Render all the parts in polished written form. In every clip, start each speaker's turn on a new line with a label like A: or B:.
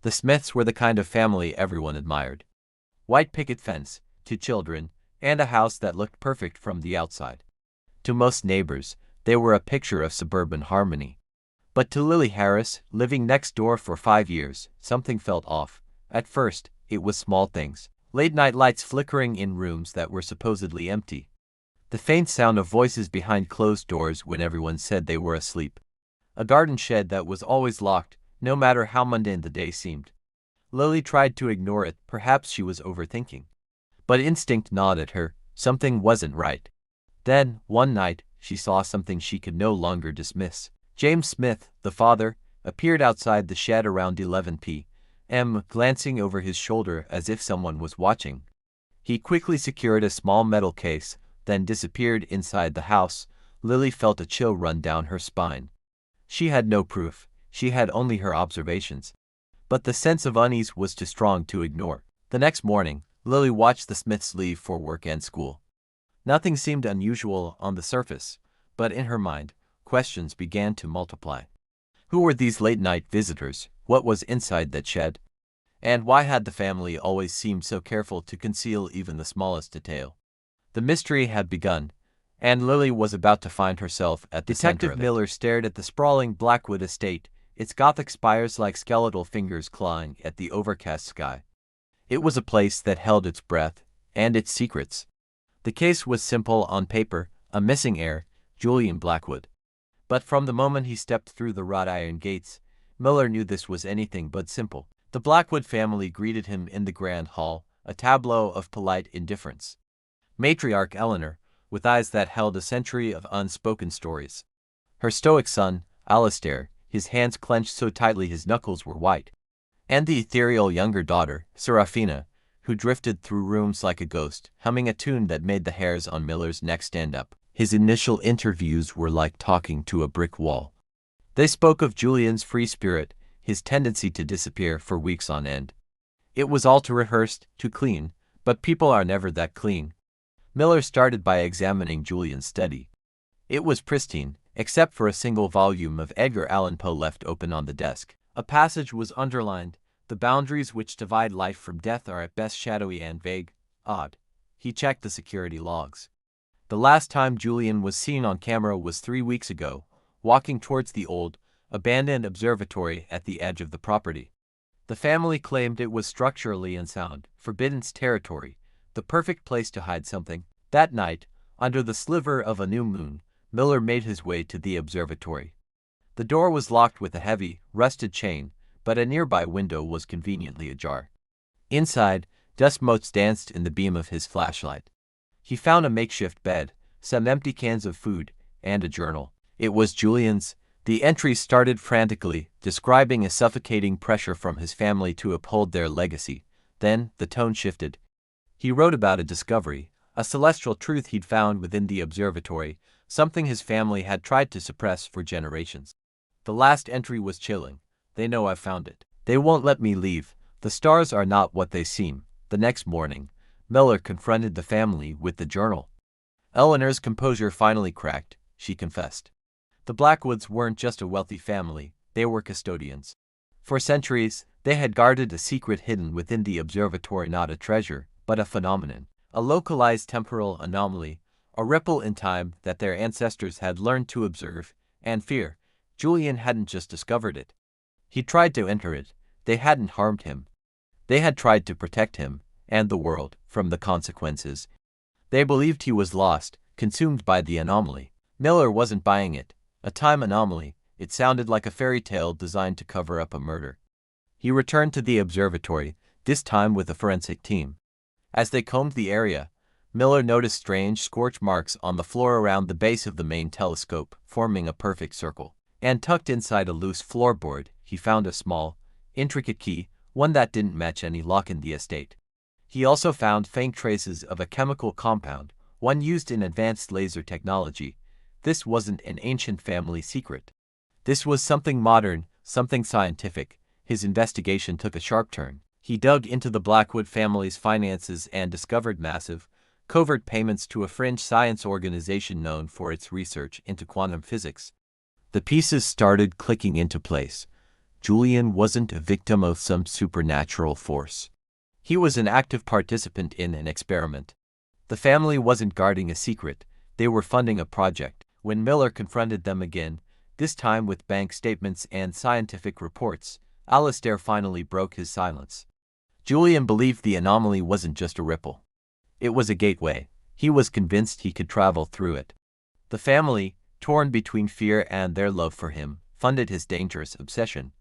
A: The Smiths were the kind of family everyone admired. White picket fence, 2 children, and a house that looked perfect from the outside. To most neighbors, they were a picture of suburban harmony. But to Lily Harris, living next door for 5 years, something felt off. At first, it was small things. Late-night lights flickering in rooms that were supposedly empty. The faint sound of voices behind closed doors when everyone said they were asleep. A garden shed that was always locked, no matter how mundane the day seemed. Lily tried to ignore it, perhaps she was overthinking. But instinct gnawed at her, something wasn't right. Then, one night, she saw something she could no longer dismiss. James Smith, the father, appeared outside the shed around 11 p.m., glancing over his shoulder as if someone was watching. He quickly secured a small metal case, then disappeared inside the house. Lily felt a chill run down her spine. She had no proof, she had only her observations. But the sense of unease was too strong to ignore. The next morning, Lily watched the Smiths leave for work and school. Nothing seemed unusual on the surface, but in her mind, questions began to multiply. Who were these late-night visitors? What was inside that shed? And why had the family always seemed so careful to conceal even the smallest detail? The mystery had begun, and Lily was about to find herself at the center of it. Detective Miller stared at the sprawling Blackwood estate, its Gothic spires like skeletal fingers clawing at the overcast sky. It was a place that held its breath and its secrets. The case was simple on paper, a missing heir, Julian Blackwood. But from the moment he stepped through the wrought iron gates, Miller knew this was anything but simple. The Blackwood family greeted him in the grand hall, a tableau of polite indifference. Matriarch Eleanor, with eyes that held a century of unspoken stories. Her stoic son, Alistair, his hands clenched so tightly his knuckles were white. And the ethereal younger daughter, Seraphina, who drifted through rooms like a ghost, humming a tune that made the hairs on Miller's neck stand up. His initial interviews were like talking to a brick wall. They spoke of Julian's free spirit, his tendency to disappear for weeks on end. It was all too rehearsed, too clean, but people are never that clean. Miller started by examining Julian's study. It was pristine, except for a single volume of Edgar Allan Poe left open on the desk. A passage was underlined. The boundaries which divide life from death are at best shadowy and vague. Odd. He checked the security logs. The last time Julian was seen on camera was 3 weeks ago, walking towards the old, abandoned observatory at the edge of the property. The family claimed it was structurally unsound, forbidden territory, the perfect place to hide something. That night, under the sliver of a new moon, Miller made his way to the observatory. The door was locked with a heavy, rusted chain, but a nearby window was conveniently ajar. Inside, dust motes danced in the beam of his flashlight. He found a makeshift bed, some empty cans of food, and a journal. It was Julian's. The entries started frantically, describing a suffocating pressure from his family to uphold their legacy. Then, the tone shifted. He wrote about a discovery, a celestial truth he'd found within the observatory, something his family had tried to suppress for generations. The last entry was chilling. They know I've found it. They won't let me leave. The stars are not what they seem. The next morning, Miller confronted the family with the journal. Eleanor's composure finally cracked, she confessed. The Blackwoods weren't just a wealthy family, they were custodians. For centuries, they had guarded a secret hidden within the observatory, not a treasure, but a phenomenon, a localized temporal anomaly, a ripple in time that their ancestors had learned to observe and fear. Julian hadn't just discovered it. He tried to enter it. They hadn't harmed him. They had tried to protect him, and the world, from the consequences. They believed he was lost, consumed by the anomaly. Miller wasn't buying it. A time anomaly. It sounded like a fairy tale designed to cover up a murder. He returned to the observatory, this time with a forensic team. As they combed the area, Miller noticed strange scorch marks on the floor around the base of the main telescope, forming a perfect circle. And tucked inside a loose floorboard, he found a small, intricate key, one that didn't match any lock in the estate. He also found faint traces of a chemical compound, one used in advanced laser technology. This wasn't an ancient family secret. This was something modern, something scientific. His investigation took a sharp turn. He dug into the Blackwood family's finances and discovered massive, covert payments to a fringe science organization known for its research into quantum physics. The pieces started clicking into place. Julian wasn't a victim of some supernatural force. He was an active participant in an experiment. The family wasn't guarding a secret, they were funding a project. When Miller confronted them again, this time with bank statements and scientific reports, Alistair finally broke his silence. Julian believed the anomaly wasn't just a ripple. It was a gateway. He was convinced he could travel through it. The family, torn between fear and their love for him, funded his dangerous obsession.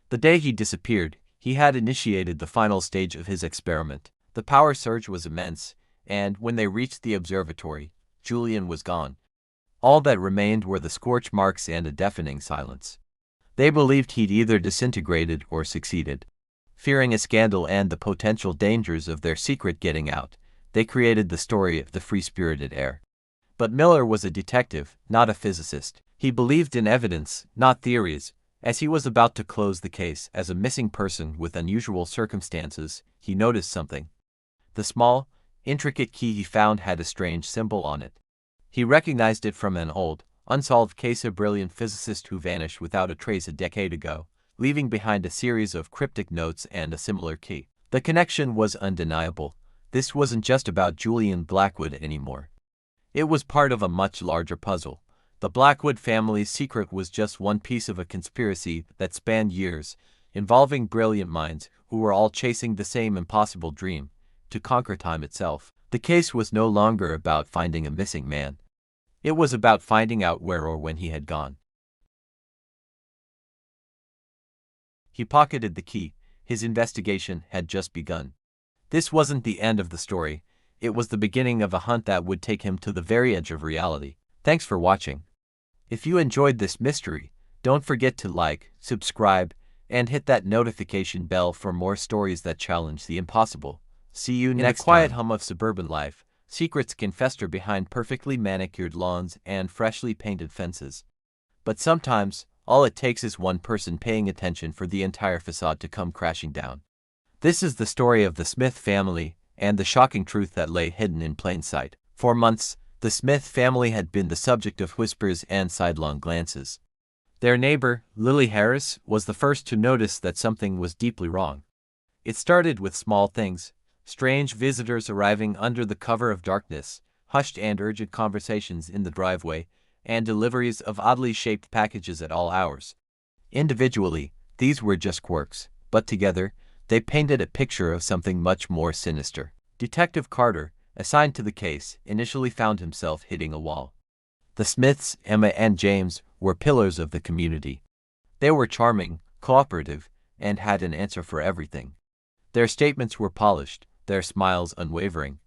A: The day he disappeared, he had initiated the final stage of his experiment. The power surge was immense, and when they reached the observatory, Julian was gone. All that remained were the scorch marks and a deafening silence. They believed he'd either disintegrated or succeeded. Fearing a scandal and the potential dangers of their secret getting out, they created the story of the free-spirited heir. But Miller was a detective, not a physicist. He believed in evidence, not theories. As he was about to close the case as a missing person with unusual circumstances, he noticed something. The small, intricate key he found had a strange symbol on it. He recognized it from an old, unsolved case, a brilliant physicist who vanished without a trace a decade ago, leaving behind a series of cryptic notes and a similar key. The connection was undeniable. This wasn't just about Julian Blackwood anymore. It was part of a much larger puzzle. The Blackwood family's secret was just one piece of a conspiracy that spanned years, involving brilliant minds who were all chasing the same impossible dream: to conquer time itself. The case was no longer about finding a missing man. It was about finding out where or when he had gone. He pocketed the key. His investigation had just begun. This wasn't the end of the story. It was the beginning of a hunt that would take him to the very edge of reality. Thanks for watching. If you enjoyed this mystery, don't forget to like, subscribe, and hit that notification bell for more stories that challenge the impossible. See you next time. In the quiet hum of suburban life, secrets can fester behind perfectly manicured lawns and freshly painted fences. But sometimes, all it takes is one person paying attention for the entire facade to come crashing down. This is the story of the Smith family and the shocking truth that lay hidden in plain sight. For months, the Smith family had been the subject of whispers and sidelong glances. Their neighbor, Lily Harris, was the first to notice that something was deeply wrong. It started with small things: strange visitors arriving under the cover of darkness, hushed and urgent conversations in the driveway, and deliveries of oddly shaped packages at all hours. Individually, these were just quirks, but together, they painted a picture of something much more sinister. Detective Carter, assigned to the case, initially found himself hitting a wall. The Smiths, Emma and James, were pillars of the community. They were charming, cooperative, and had an answer for everything. Their statements were polished, their smiles unwavering.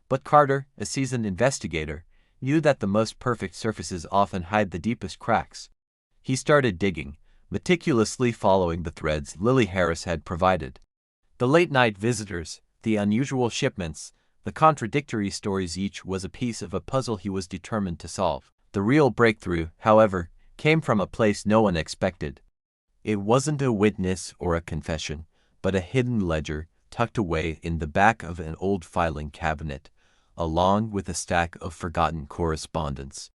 A: But Carter, a seasoned investigator, knew that the most perfect surfaces often hide the deepest cracks. He started digging, meticulously following the threads Lily Harris had provided. The late-night visitors, the unusual shipments, the contradictory stories, each was a piece of a puzzle he was determined to solve. The real breakthrough, however, came from a place no one expected. It wasn't a witness or a confession, but a hidden ledger tucked away in the back of an old filing cabinet, along with a stack of forgotten correspondence.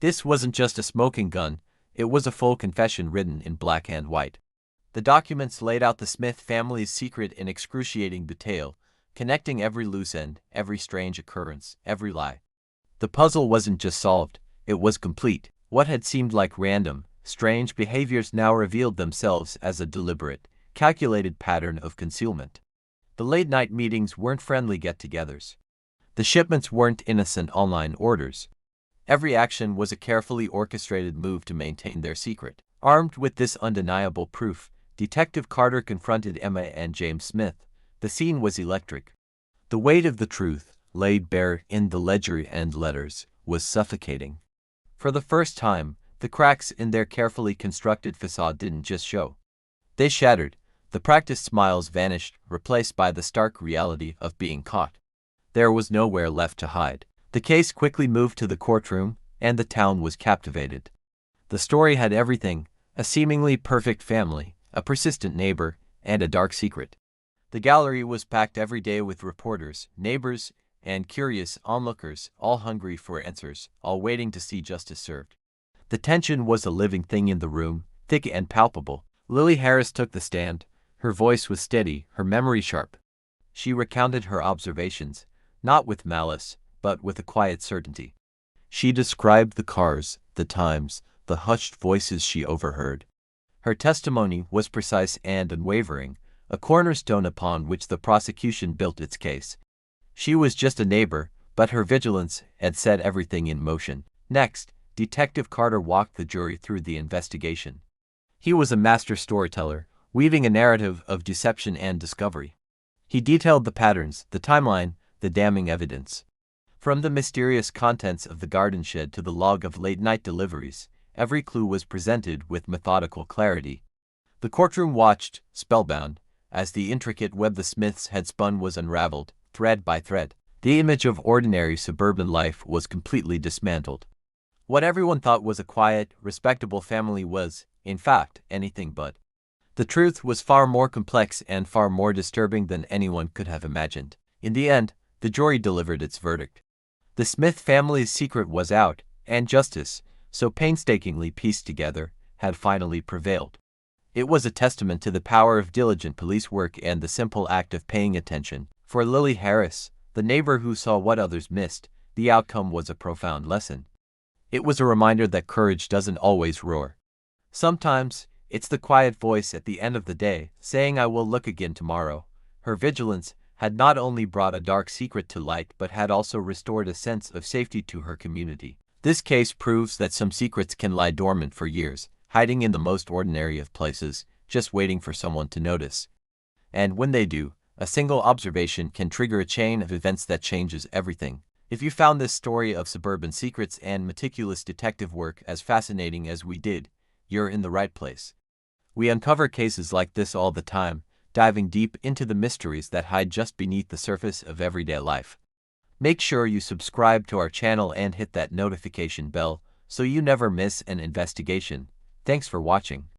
A: This wasn't just a smoking gun, it was a full confession written in black and white. The documents laid out the Smith family's secret in excruciating detail, connecting every loose end, every strange occurrence, every lie. The puzzle wasn't just solved, it was complete. What had seemed like random, strange behaviors now revealed themselves as a deliberate, calculated pattern of concealment. The late-night meetings weren't friendly get-togethers. The shipments weren't innocent online orders. Every action was a carefully orchestrated move to maintain their secret. Armed with this undeniable proof, Detective Carter confronted Emma and James Smith. The scene was electric. The weight of the truth, laid bare in the ledger and letters, was suffocating. For the first time, the cracks in their carefully constructed facade didn't just show. They shattered. The practiced smiles vanished, replaced by the stark reality of being caught. There was nowhere left to hide. The case quickly moved to the courtroom, and the town was captivated. The story had everything: a seemingly perfect family, a persistent neighbor, and a dark secret. The gallery was packed every day with reporters, neighbors, and curious onlookers, all hungry for answers, all waiting to see justice served. The tension was a living thing in the room, thick and palpable. Lily Harris took the stand. Her voice was steady, her memory sharp. She recounted her observations, not with malice, but with a quiet certainty. She described the cars, the times, the hushed voices she overheard. Her testimony was precise and unwavering, a cornerstone upon which the prosecution built its case. She was just a neighbor, but her vigilance had set everything in motion. Next, Detective Carter walked the jury through the investigation. He was a master storyteller, weaving a narrative of deception and discovery. He detailed the patterns, the timeline, the damning evidence. From the mysterious contents of the garden shed to the log of late-night deliveries, every clue was presented with methodical clarity. The courtroom watched, spellbound, as the intricate web the Smiths had spun was unraveled, thread by thread. The image of ordinary suburban life was completely dismantled. What everyone thought was a quiet, respectable family was, in fact, anything but. The truth was far more complex and far more disturbing than anyone could have imagined. In the end, the jury delivered its verdict. The Smith family's secret was out, and justice, so painstakingly pieced together, had finally prevailed. It was a testament to the power of diligent police work and the simple act of paying attention. For Lily Harris, the neighbor who saw what others missed, the outcome was a profound lesson. It was a reminder that courage doesn't always roar. Sometimes, it's the quiet voice at the end of the day, saying I will look again tomorrow. Her vigilance had not only brought a dark secret to light but had also restored a sense of safety to her community. This case proves that some secrets can lie dormant for years, hiding in the most ordinary of places, just waiting for someone to notice. And when they do, a single observation can trigger a chain of events that changes everything. If you found this story of suburban secrets and meticulous detective work as fascinating as we did, you're in the right place. We uncover cases like this all the time, diving deep into the mysteries that hide just beneath the surface of everyday life. Make sure you subscribe to our channel and hit that notification bell so you never miss an investigation. Thanks for watching.